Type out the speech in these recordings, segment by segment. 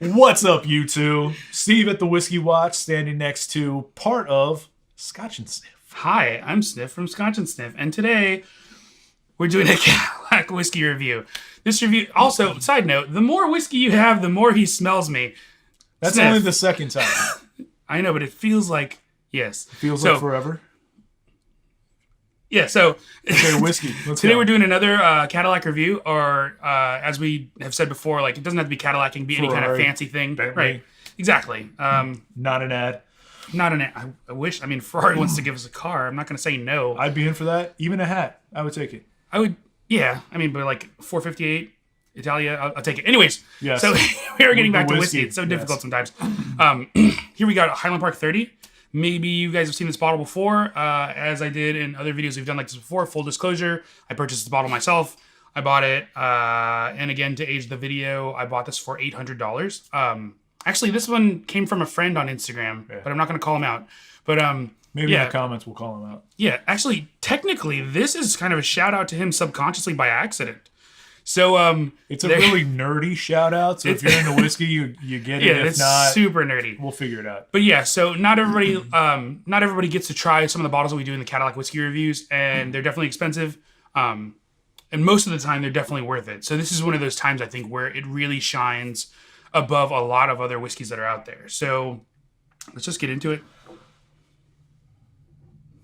What's up, you two? Steve at TheWhiskyWatch, standing next to part of ScotchNSniff. Hi, I'm Sniff from ScotchNSniff, and today we're doing a Cadillac whiskey review. This review, also, side note, the more whiskey you have, the more he smells me. That's Sniff. only the second time. I know, but it feels like, yes. Feels like forever. Yeah, so okay, whiskey. Today we're doing another Cadillac review, or as we have said before, like it doesn't have to be Cadillac, it can be any kind of fancy thing. Bentley. Right, exactly. Not an ad. Not an ad. I wish, Ferrari wants to give us a car. I'm not going to say no. I'd be in for that. Even a hat. I would take it. I would, yeah. But like 458 Italia, I'll take it. Anyways, yes. So we are getting back to whiskey. It's so difficult sometimes. Here we got Highland Park 30. Maybe you guys have seen this bottle before, as I did in other videos we've done like this before. Full disclosure, I purchased this bottle myself. I bought it, and again, to age the video, I bought this for $800. Actually, this one came from a friend on Instagram, but I'm not going to call him out. But maybe in the comments we'll call him out. Yeah, actually, technically, this is kind of a shout out to him subconsciously by accident. So it's a really nerdy shout out. So if you're into whiskey, you get it. Yeah, if it's not, super nerdy. We'll figure it out. But yeah, so not everybody gets to try some of the bottles that we do in the Cadillac whiskey reviews, and they're definitely expensive. And most of the time, they're definitely worth it. So this is one of those times I think where it really shines above a lot of other whiskeys that are out there. So let's just get into it.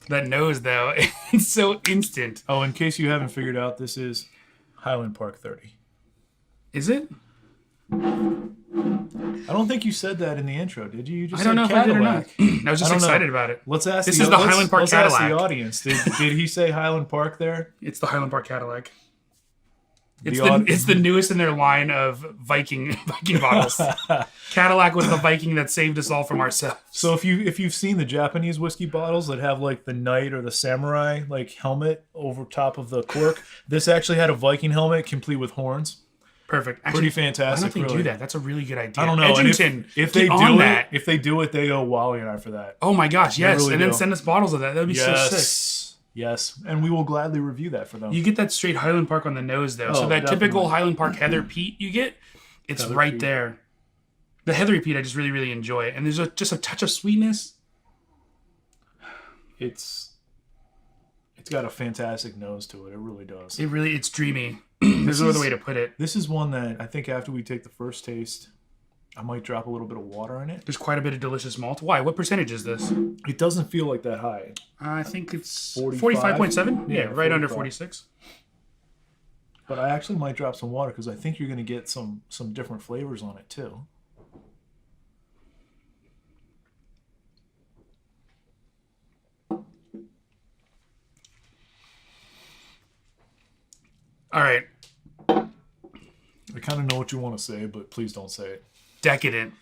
That nose, though, it's so instant. Oh, in case you haven't figured out, this is Highland Park 30. Is it? I don't think you said that in the intro, did you? You just I don't know Cadillac. if I did or not. I was just excited about it. Let's ask. This is the Highland Park Cadillac. Let's ask the audience. Did he say Highland Park there? It's the Highland Park Cadillac. It's the newest in their line of Viking bottles. Cadillac was the Viking that saved us all from ourselves. So if you've seen the Japanese whiskey bottles that have like the knight or the samurai like helmet over top of the cork, this actually had a Viking helmet complete with horns. Perfect. Actually, pretty fantastic. Why don't they do that? That's a really good idea. I don't know. Edgington, if they do it, they owe Wally and I for that. Oh my gosh, yes. Really and then send us bottles of that. That'd be so sick. Yes, and we will gladly review that for them. You get that straight Highland Park on the nose, though. So that typical Highland Park Heather Peat you get, it's Heather right Peat. There. The Heathery Peat I just really, really enjoy. And there's just a touch of sweetness. It's got a fantastic nose to it. It really does. It's dreamy. There's no other way to put it. This is one that I think after we take the first taste, I might drop a little bit of water in it. There's quite a bit of delicious malt. Why? What percentage is this? It doesn't feel like that high. I think it's 45.7. Yeah, right 45. Under 46. But I actually might drop some water because I think you're going to get some different flavors on it too. All right. I kind of know what you want to say, but please don't say it. Decadent.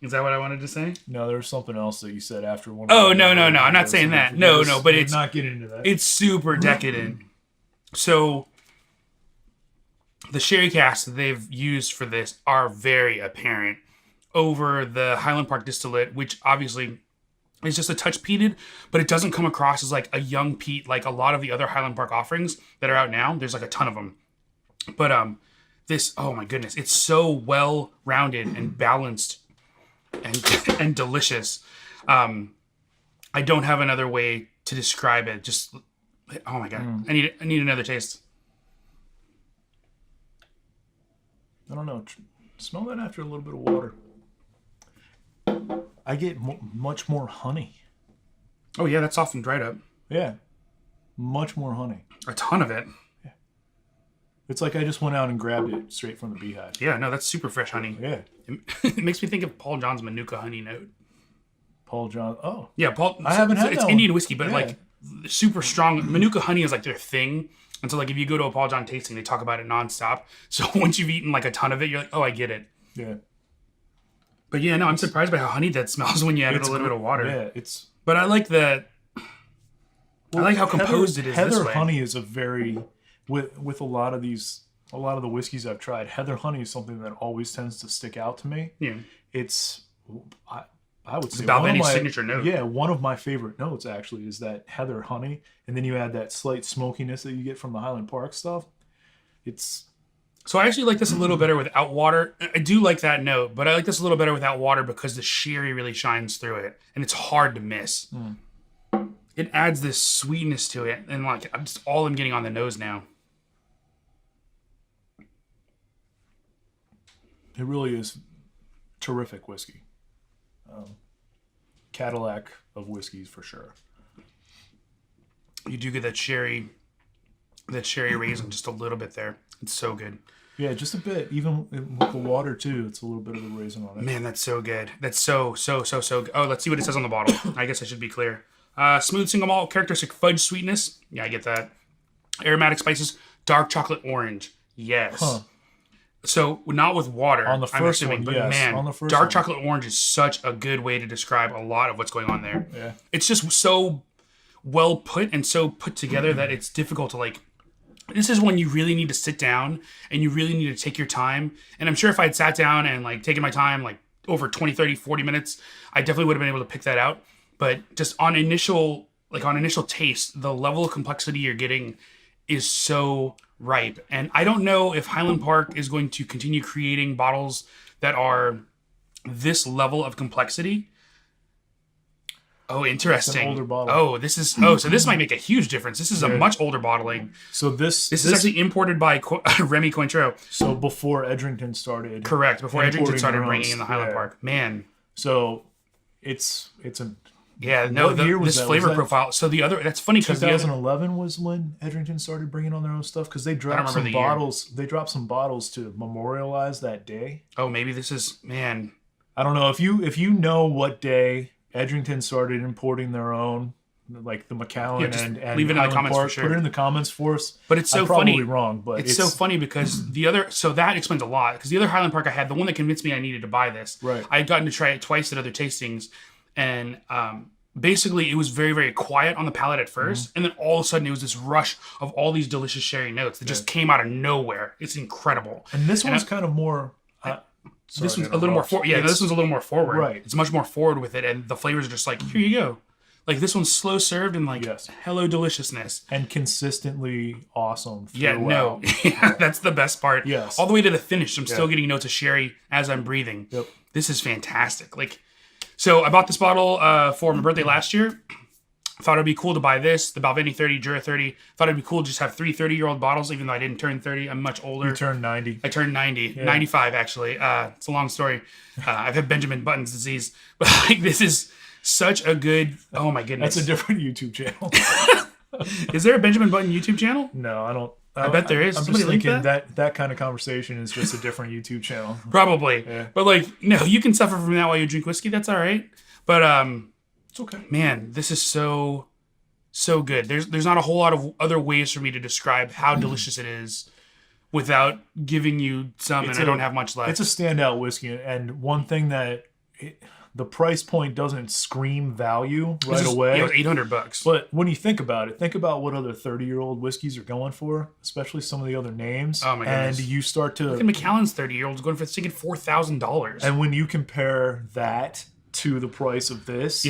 Is that what I wanted to say? No, there was something else that you said after one. Oh, no. I'm not saying that. No, but it's not getting into that. It's super decadent. So the sherry casks that they've used for this are very apparent over the Highland Park distillate, which obviously is just a touch peated, but it doesn't come across as like a young peat like a lot of the other Highland Park offerings that are out now. There's like a ton of them. But this, oh my goodness, it's so well rounded and balanced and delicious. I don't have another way to describe it. Just, oh my god, I need another taste. I don't know. Smell that after a little bit of water. I get much more honey. Oh yeah, that's softened right up. Yeah, much more honey. A ton of it. It's like I just went out and grabbed it straight from the beehive. Yeah, no, that's super fresh honey. Yeah. It makes me think of Paul John's Manuka honey note. Paul John. Oh. Yeah, Paul. I haven't had that. It's Indian whiskey, but like super strong. Manuka honey is like their thing. And so like if you go to a Paul John tasting, they talk about it nonstop. So once you've eaten like a ton of it, you're like, oh, I get it. Yeah. But yeah, no, I'm surprised by how honey that smells when you add a little bit of water. Yeah, it's. But I like that. I like how composed it is. Heather this way. honey is a very with a lot of the whiskeys I've tried. Heather honey is something that always tends to stick out to me. Yeah, it's I would say Balvenie signature note. Yeah, one of my favorite notes actually is that heather honey, and then you add that slight smokiness that you get from the Highland Park stuff. It's So I actually like this a little better without water. I do like that note, but I like this a little better without water because the sherry really shines through it, and it's hard to miss. It adds this sweetness to it, and like I'm getting on the nose now. It really is terrific whiskey. Cadillac of whiskeys for sure. You do get that sherry raisin just a little bit there. It's so good. Yeah, just a bit. Even with the water too, it's a little bit of the raisin on it. Man, that's so good. That's so good. Oh, let's see what it says on the bottle. I guess I should be clear. Smooth single malt, characteristic fudge sweetness. Yeah, I get that. Aromatic spices, dark chocolate orange. Yes. Huh. So not with water. On the first one, but yes. man, On the first dark one. chocolate orange is such a good way to describe a lot of what's going on there. Yeah. It's just so well put and so put together that it's difficult to like. This is when you really need to sit down and you really need to take your time. And I'm sure if I had sat down and like taken my time, like over 20, 30, 40 minutes, I definitely would have been able to pick that out. But just on initial taste, the level of complexity you're getting is so ripe. And I don't know if Highland Park is going to continue creating bottles that are this level of complexity. Oh, interesting. It's an older bottle. So this might make a huge difference. This is a much older bottling. So this is actually imported by Remy Cointreau. So before Edrington started. Correct. Before Edrington started their bringing in the Highland yeah. Park. Man. So it's a yeah, no, what year was this that? flavor Was that profile. So the other, that's funny because 2011 was when Edrington started bringing on their own stuff because they dropped some bottles. They dropped some bottles to memorialize that day. Oh, maybe this is, man. I don't know if you know what day Edrington started importing their own, like the Macallan and leave it in the comments Park. for sure. Put it in the comments for us. But it's so I'm probably funny. Wrong, but it's so funny because that explains a lot. Because the other Highland Park I had, the one that convinced me I needed to buy this, right. I had gotten to try it twice at other tastings, and basically it was very, very quiet on the palate at first, and then all of a sudden it was this rush of all these delicious sherry notes that just came out of nowhere. It's incredible. And this one's kind of more. This one's a little more forward. Yeah, this one's a little more forward. Right. It's much more forward with it, and the flavors are just like, here you go. Like this one's slow served and like, hello deliciousness. And consistently awesome. Yeah, no. Yeah, that's the best part. Yes. All the way to the finish, I'm still getting notes of sherry as I'm breathing. Yep. This is fantastic. Like, so I bought this bottle for my birthday last year. Thought it'd be cool to buy this, the Balvenie 30, Jura 30. Thought it'd be cool to just have 3 30-year-old bottles, even though I didn't turn 30. I'm much older. You turned 90. I turned 90. Yeah. 95, actually. It's a long story. I've had Benjamin Button's disease. But like, this is such a good... Oh, my goodness. That's a different YouTube channel. Is there a Benjamin Button YouTube channel? No, I don't. I bet there is. I'm Somebody just thinking that? that kind of conversation is just a different YouTube channel. Probably. Yeah. But like, no, you can suffer from that while you drink whiskey. That's all right. But it's okay. Man, this is so good. There's not a whole lot of other ways for me to describe how delicious it is without giving you some, and I don't have much left. It's a standout whiskey, and one thing that the price point doesn't scream value right away. It was $800. But when you think about it, think about what other 30-year-old whiskeys are going for, especially some of the other names. Oh my goodness. And you start to look at Macallan's 30-year-olds going for thinking $4,000. And when you compare that to the price of this,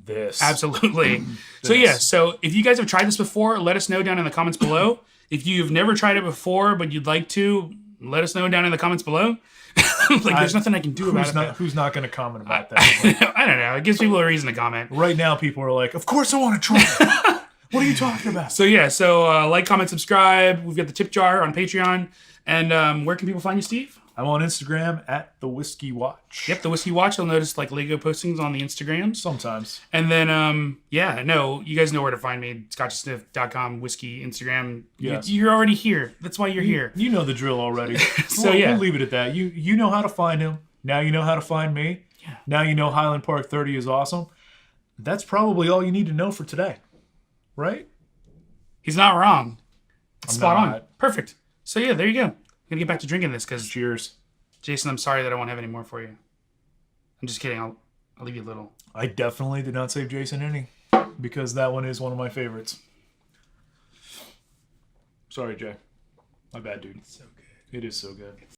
this absolutely. So if you guys have tried this before, let us know down in the comments below. If you've never tried it before but you'd like to, let us know down in the comments below. There's nothing I can do about it. Who's not going to comment about that? I don't know. It gives people a reason to comment. Right now, people are like, "Of course I want to try it." What are you talking about? So like, comment, subscribe. We've got the tip jar on Patreon. And where can people find you, Steve? I'm on Instagram at TheWhiskyWatch. Yep, TheWhiskyWatch. You'll notice like Lego postings on the Instagrams. Sometimes. And then, you guys know where to find me. ScotchNSniff.com, whiskey, Instagram. Yes. You're already here. That's why you're here. You know the drill already. We'll leave it at that. You know how to find him. Now you know how to find me. Yeah. Now you know Highland Park 30 is awesome. That's probably all you need to know for today. Right? He's not wrong. Spot on. Not. Perfect. So there you go. I'm going to get back to drinking this because... Cheers. Jason, I'm sorry that I won't have any more for you. I'm just kidding. I'll leave you a little. I definitely did not save Jason any because that one is one of my favorites. Sorry, Jay. My bad, dude. It's so good. It is so good.